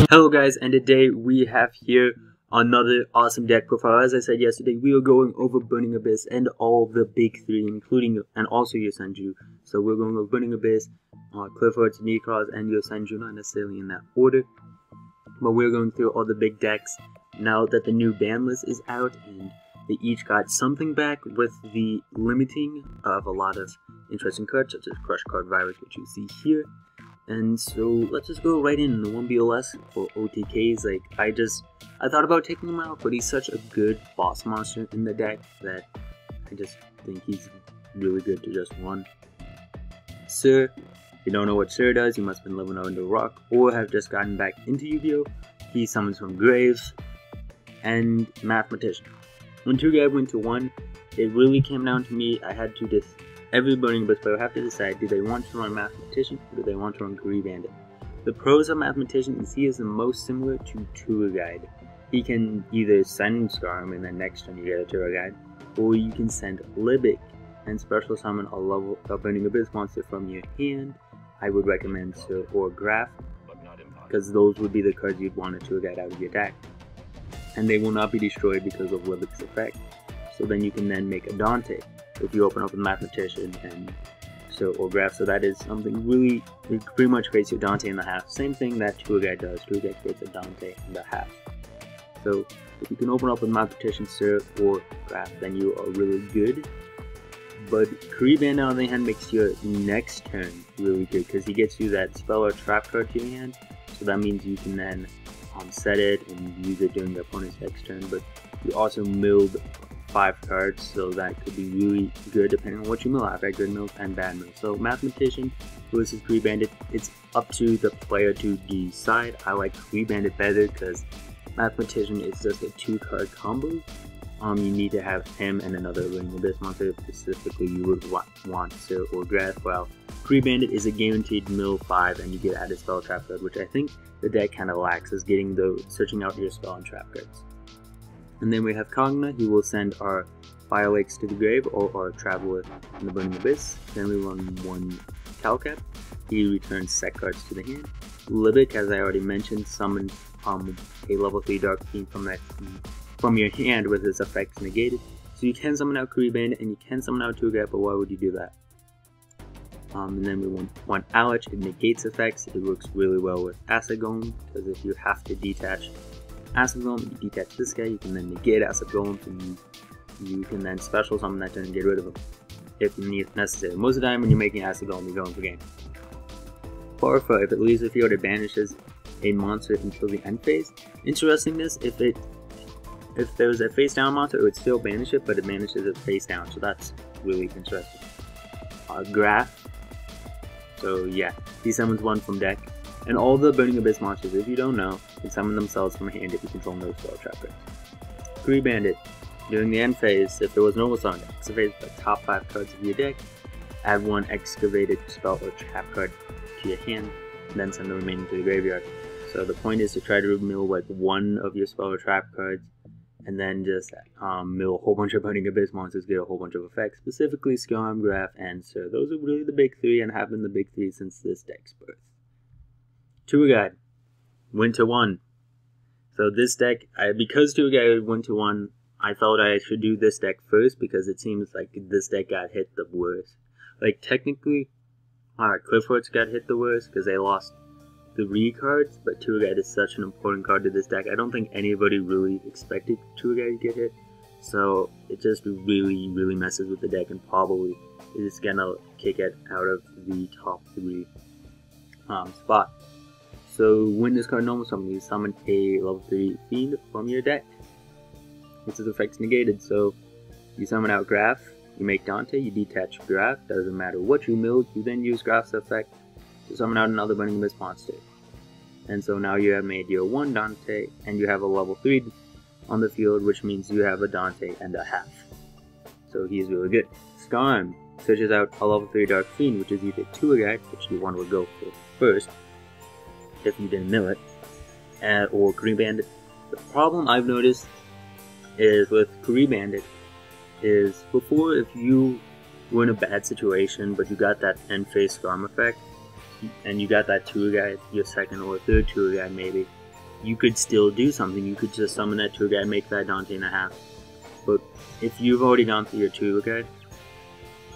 Hello guys, and today we have here another awesome deck profile. As I said yesterday, we are going over Burning Abyss and all the big three, including and also your Senju. So we're going over Burning Abyss, Clifford's, Necros, and your Senju, not necessarily in that order. But we're going through all the big decks now that the new ban list is out, and they each got something back with the limiting of a lot of interesting cards, such as Crush Card Virus, which you see here. And so let's just go right in the 1BLS for OTKs. Like, I thought about taking him out, but he's such a good boss monster in the deck that I just think he's really good to just run. Sir, if you don't know what Sir does, you must have been living under a rock or have just gotten back into Yu-Gi-Oh! He summons from graves and Mathematician. When 2 guys went to 1, it really came down to me. I had to just every Burning Abyss player have to decide, do they want to run Mathematician or do they want to run kuribandit? The pros of Mathematician is he is the most similar to Tour Guide. He can either send Skarm and then next turn you get a Tour Guide, or you can send Libic and special summon a Burning Abyss monster from your hand. I would recommend Sir or Graph, because those would be the cards you'd want a Tour Guide out of your deck. And they will not be destroyed because of Libic's effect. So then you can then make a Dante if you open up with Mathematician and or Graph. So that is something really, it pretty much creates your Dante in the half. Same thing that Tour Guide does. Tour Guide creates a Dante in the half. So if you can open up with Mathematician, Sir, or Graph, then you are really good. But kuribandit on the hand makes your next turn really good because he gets you that spell or trap card to your hand. So that means you can then set it and use it during the opponent's next turn. But you also milled 5 cards, so that could be really good depending on what you mill. I've had good mills and bad mills. So Mathematician versus kuribandit, it's up to the player to decide. I like kuribandit better because Mathematician is just a 2-card combo. You need to have him and another Burning Abyss monster. Specifically, you would want Sir or Graph. While kuribandit is a guaranteed mill 5, and you get added spell trap card, which I think the deck kind of lacks, is getting those, searching out your spell and trap cards. And then we have Kogna. He will send our Fire Lakes to the grave or our Traveler in the Burning Abyss. Then we run 1 Calcap. He returns set cards to the hand. Libic, as I already mentioned, summons a level 3 Dark Fiend from your hand with his effects negated. So you can summon out kuribandit and you can summon out Tour Guide, but why would you do that? And then we want 1 Alich. It negates effects. It works really well with Acid Golem, because if you have to detach Acid Golem, you detach this guy, you can then negate Acid Golem, and you can then special summon that turn and get rid of him if necessary. Most of the time when you're making Acid Golem, you're going for game. Farfa, if it leaves the field, it banishes a monster until the end phase. Interesting this, if there was a face down monster, it would still banish it, but it banishes it face down, so that's really interesting. Graph, so yeah, he summons 1 from deck. And all the Burning Abyss monsters, if you don't know, can summon themselves from hand if you control no spell trap cards. Kuribandit, during the end phase, if there was no summon, activate the top 5 cards of your deck, add 1 excavated spell or trap card to your hand, and then send the remaining to the graveyard. So the point is to try to mill like 1 of your spell or trap cards, and then just mill a whole bunch of Burning Abyss monsters, get a whole bunch of effects, specifically Skarm, Graph, and Sir. Those are really the big 3 and have been the big 3 since this deck's birth. Tour Guide went to 1. So this deck, because Tour Guide went to 1, I felt I should do this deck first because it seems like this deck got hit the worst. Like technically, Clifford's got hit the worst because they lost 3 cards, but Tour Guide is such an important card to this deck. I don't think anybody really expected Tour Guide to get hit, so it just really, really messes with the deck and probably is gonna kick it out of the top 3 spot. So when this card normal summon, you summon a level 3 Fiend from your deck, which is effects negated. So you summon out Graph, you make Dante, you detach Graph, doesn't matter what you milled, you then use Graph's effect to summon out another Burning Abyss monster. And so now you have made your 1 Dante, and you have a level 3 on the field, which means you have a Dante and a half. So he's really good. Skarm searches out a level 3 Dark Fiend, which is either Tour Guide, which you want to go for first, if you didn't mill it, or kuribandit. The problem I've noticed is with kuribandit is before, if you were in a bad situation, but you got that end phase storm effect, and you got that tour guide, your second or third tour guide maybe, you could still do something. You could just summon that tour guide, make that Dante in a half. But if you've already gone through your tour guide,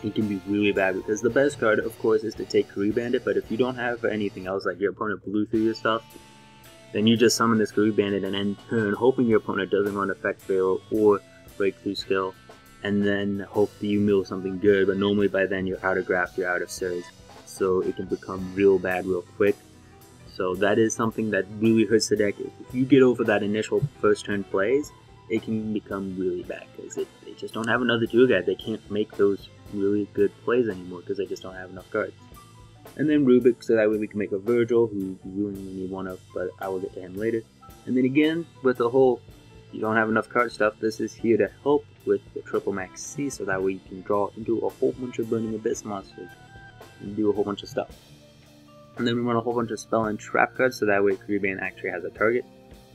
it can be really bad, because the best card, of course, is to take Kuribandit, but if you don't have anything else, like your opponent blew through your stuff, then you just summon this Kuribandit and end turn, hoping your opponent doesn't run Effect Fail or Breakthrough Skill, and then hope that you mill something good, but normally by then you're out of Graph, you're out of Surge, so it can become real bad real quick. So that is something that really hurts the deck. If you get over that initial first turn plays, it can become really bad, because they just don't have another tour guide. They can't make those really good plays anymore because they just don't have enough cards. And then Rubik, so that way we can make a Virgil, who we really need one of, but I will get to him later. And then again, with the whole you don't have enough card stuff, this is here to help with the triple max C, so that way you can draw into a whole bunch of Burning Abyss monsters and do a whole bunch of stuff. And then we run a whole bunch of spell and trap cards, so that way Kuribandit actually has a target.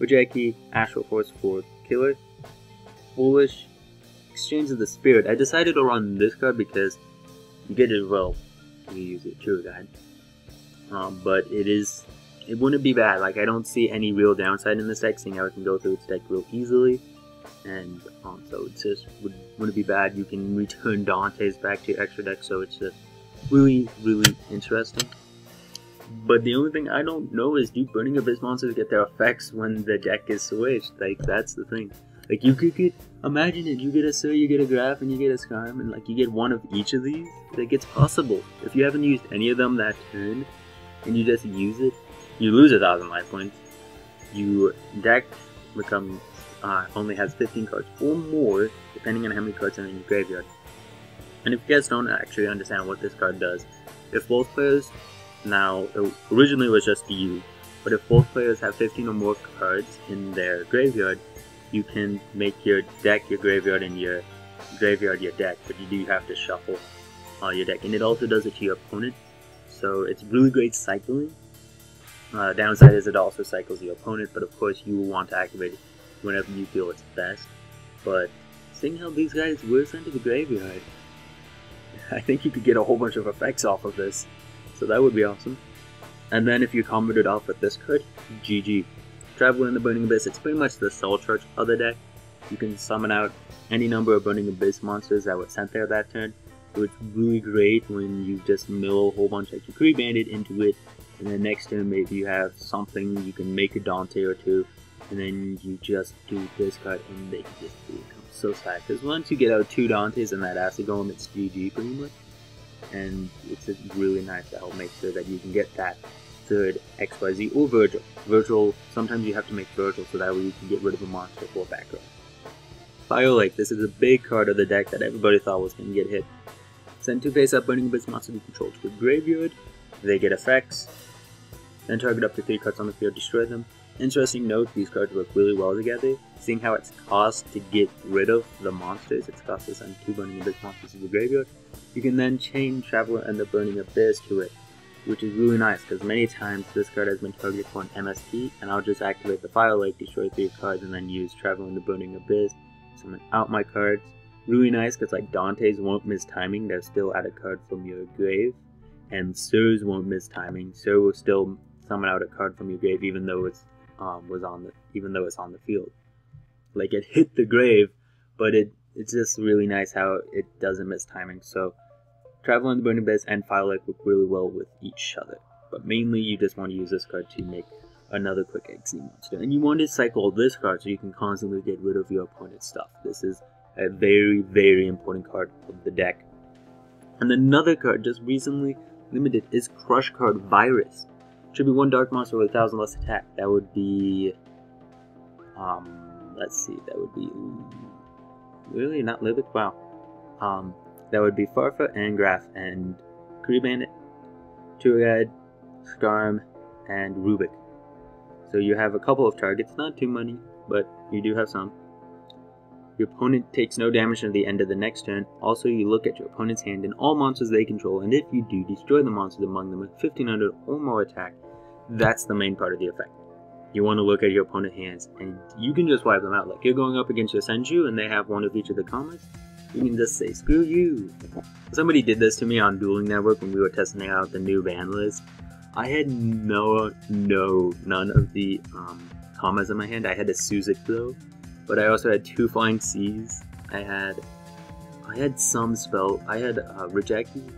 Ojeki, Astral Force for Killer, Foolish, Exchange of the Spirit. I decided to run this card because you get it well when you use it tour guide. But it wouldn't be bad. Like, I don't see any real downside in this deck, seeing how it can go through its deck real easily. And so it just wouldn't be bad. You can return Dante's back to your extra deck, so it's just really, really interesting. But the only thing I don't know is, do Burning Abyss monsters get their effects when the deck is switched? Like, that's the thing. Like, you could get, imagine it, you get a Sir, you get a Graph, and you get a Skarm, and like, you get one of each of these. Like, it's possible. If you haven't used any of them that turn, and you just use it, you lose 1,000 life points. Your deck becomes, only has 15 cards or more, depending on how many cards are in your graveyard. And if you guys don't actually understand what this card does, if both players, now, originally it was just you, but if both players have 15 or more cards in their graveyard, you can make your deck your graveyard and your graveyard your deck, but you do have to shuffle your deck. And it also does it to your opponent, so it's really great cycling. Downside is it also cycles your opponent, but of course you will want to activate it whenever you feel it's best. But seeing how these guys were sent to the graveyard, I think you could get a whole bunch of effects off of this. So that would be awesome. And then if you comboed it off with this card, GG. Travel in the Burning Abyss, it's pretty much the soul charge of the deck. You can summon out any number of Burning Abyss monsters that were sent there that turn. So it's really great when you just mill a whole bunch like your Kuribandit into it, and then next turn maybe you have something, you can make a Dante or two, and then you just do this card and they can just become so sad. Because once you get out 2 Dantes and that acid golem, it's GG pretty much. And it's just really nice to help make sure that you can get that third XYZ or Virgil. Virgil, sometimes you have to make Virgil so that way you can get rid of a monster for background. Fire Lake, this is a big card of the deck that everybody thought was going to get hit. Send 2 face-up Burning Abyss monsters you control to the graveyard. They get effects. Then target up to 3 cards on the field, destroy them. Interesting note, these cards work really well together. Seeing how it's cost to get rid of the monsters, it's cost to send 2 Burning Abyss monsters to the graveyard. You can then chain Traveler and the Burning Abyss to it, which is really nice because many times this card has been targeted for an MST, and I'll just activate the Fire Lake, destroy 3 cards, and then use Traveler and the Burning Abyss, summon out my cards. Really nice because like Dante's won't miss timing, they're still at a card from your grave, and Sir's won't miss timing. Sir will still summon out a card from your grave even though it's on the field. Like, it hit the grave, but it's just really nice how it doesn't miss timing. So Traveler and the Burning Abyss and Fire Lake work really well with each other. But mainly you just want to use this card to make another quick XZ monster. And you want to cycle this card so you can constantly get rid of your opponent's stuff. This is a very, very important card of the deck. And another card just recently limited is Crush Card Virus. Should be 1 dark monster with 1,000 less attack. That would be, let's see, that would be, really, not Libic? Wow. That would be Farfa and Graph and Kuribandit, Tour-Guide, Skarm, and Rubik. So you have a couple of targets, not too many, but you do have some. Your opponent takes no damage at the end of the next turn. Also, you look at your opponent's hand and all monsters they control, and if you do, destroy the monsters among them with 1,500 or more attack. That's the main part of the effect. You want to look at your opponent's hands, and you can just wipe them out. Like, you're going up against your Senju, and they have one of each of the commons. You can just say, screw you. Somebody did this to me on Dueling Network when we were testing out the new ban list. I had none of the commas in my hand. I had a Suzik though, but I also had 2 Flying C's. I had some spell. I had Rejecty,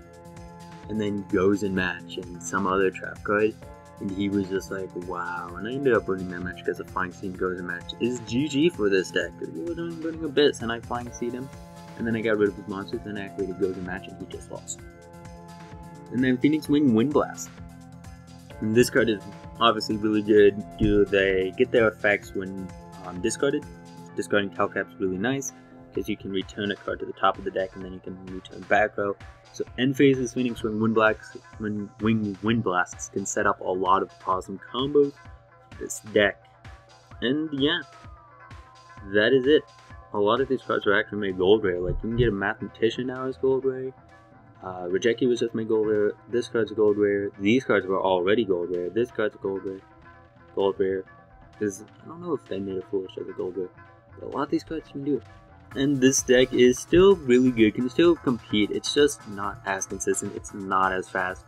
and then Goes and Match, and some other trap card. And he was just like, wow. And I ended up burning that match because the Flying Seed Goes and Match is GG for this deck. Because we were doing Burning Abyss, and I Flying Seed him. And then I got rid of his monsters, and I activated Goes and Match, and he just lost. And then Phoenix Wing Wind Blast. And this card is obviously really good. They get their effects when discarded. Discarding Calcap's really nice, because you can return a card to the top of the deck, and then you can return back row. So end phases, Phoenix Wing Wind Blasts can set up a lot of awesome combos for this deck. And yeah, that is it. A lot of these cards are actually made gold rare. Like, you can get a Mathematician now as gold rare. Rejecty was just made gold rare. This card's gold rare. These cards were already gold rare. This card's gold rare. Gold rare. Because I don't know if they made a Foolish as a gold rare. But a lot of these cards can do it. And this deck is still really good, can still compete. It's just not as consistent, it's not as fast.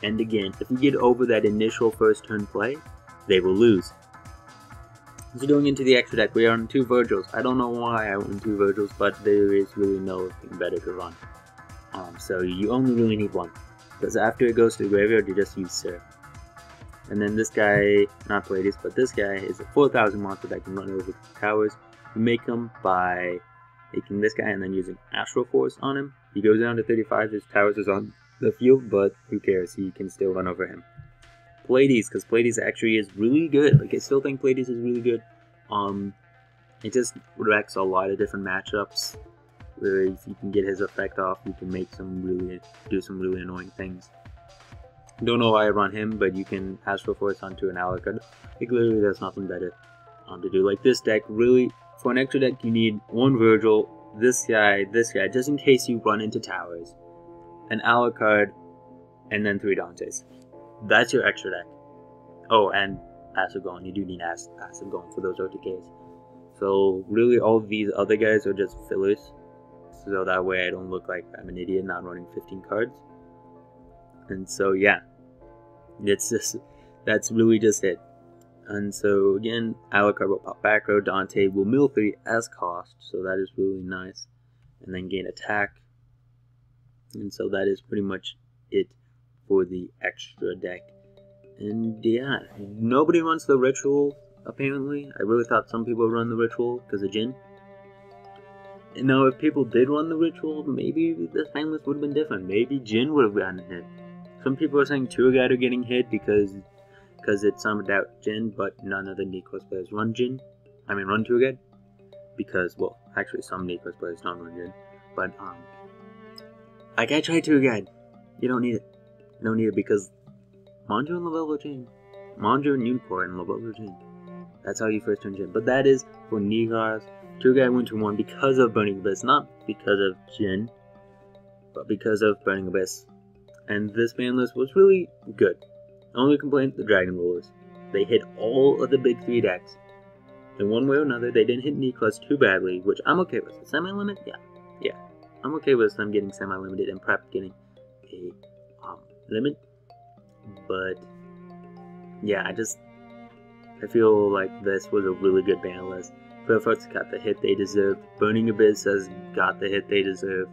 And again, if we get over that initial first turn play, they will lose. So going into the extra deck, we are on 2 Virgils. I don't know why I went 2 Virgils, but there is really nothing better to run. So you only really need 1. Because after it goes to the graveyard, you just use Sir. And then this guy, not Pleiades, but this guy is a 4,000 monster that can run over towers. You make him by making this guy and then using Astral Force on him. He goes down to 35, his towers is on the field, but who cares, he can still run over him. Pleiades, because Pleiades actually is really good. Like, I still think Pleiades is really good. It just wrecks a lot of different matchups, where if you can get his effect off, you can make do some really annoying things. Don't know why I run him, but you can Astral Force onto an Alucard. Like, literally, there's nothing better to do. Like, this deck, really, for an extra deck, you need 1 Virgil, this guy, just in case you run into towers, an Alucard, and then 3 Dantes. That's your extra deck. Oh, and Acid Golem. You do need Acid Golem for those OTKs. So, really, all of these other guys are just fillers. So that way I don't look like I'm an idiot not running 15 cards. And so, yeah. That's really just it. And so, again, Alucard will pop back row, Dante will mill 3 as cost, so that is really nice. And then gain attack. And so that is pretty much it for the extra deck. And yeah, nobody runs the Ritual, apparently. I really thought some people would run the Ritual because of Jin. And now, if people did run the Ritual, maybe this fan list would have been different. Maybe Jin would have gotten hit. Some people are saying Turgid are getting hit because it summoned out Jin, but none of the Nikos players run Turgid. Because, well, actually some Nikos players don't run Jin. But, like, I tried Turgid. You don't need it. You don't need it because Manju and Lavello Jin. Manju and Unicorn and Lavello Jin. That's how you first turn Jin. But that is for Nikos. Turgid went to 1 because of Burning Abyss, not because of Jin, but because of Burning Abyss. And this ban list was really good. Only complaint, the Dragon Rulers. They hit all of the big 3 decks. In one way or another, they didn't hit Nikos too badly, which I'm okay with. Semi-limit? Yeah. I'm okay with them getting semi-limited and Prep getting a limit. But, yeah, I feel like this was a really good ban list. Perfect got the hit they deserved. Burning Abyss has got the hit they deserve.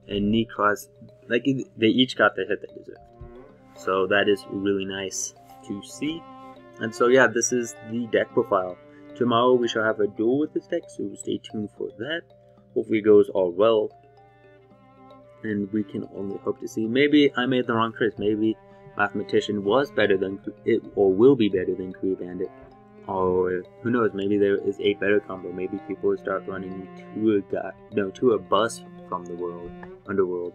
And Nikos, like, they each got the hit they deserved. So that is really nice to see. And so yeah, this is the deck profile. Tomorrow we shall have a duel with this deck, so stay tuned for that. Hopefully it goes all well. And we can only hope to see. Maybe I made the wrong choice. Maybe Mathematician was better than it, or will be better than kuribandit. Or who knows, maybe there is a better combo. Maybe people will start running to a bus from the underworld.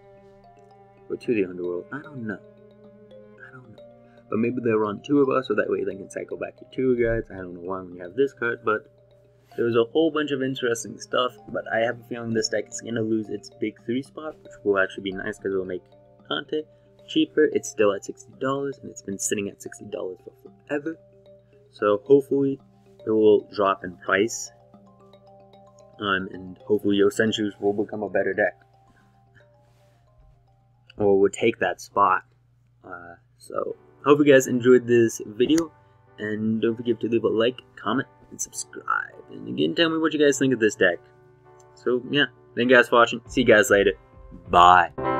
Or to the underworld. I don't know. But maybe they'll run 2 of us, so that way they can cycle back to 2 guys. I don't know why when you have this card, but there was a whole bunch of interesting stuff. But I have a feeling this deck is going to lose its big 3 spot, which will actually be nice because it will make content cheaper. It's still at $60, and it's been sitting at $60 for forever. So hopefully it will drop in price. and hopefully your Senjus will become a better deck, or will take that spot. So hope you guys enjoyed this video, and don't forget to leave a like, comment, and subscribe. And again, tell me what you guys think of this deck. So yeah, thank you guys for watching. See you guys later. Bye.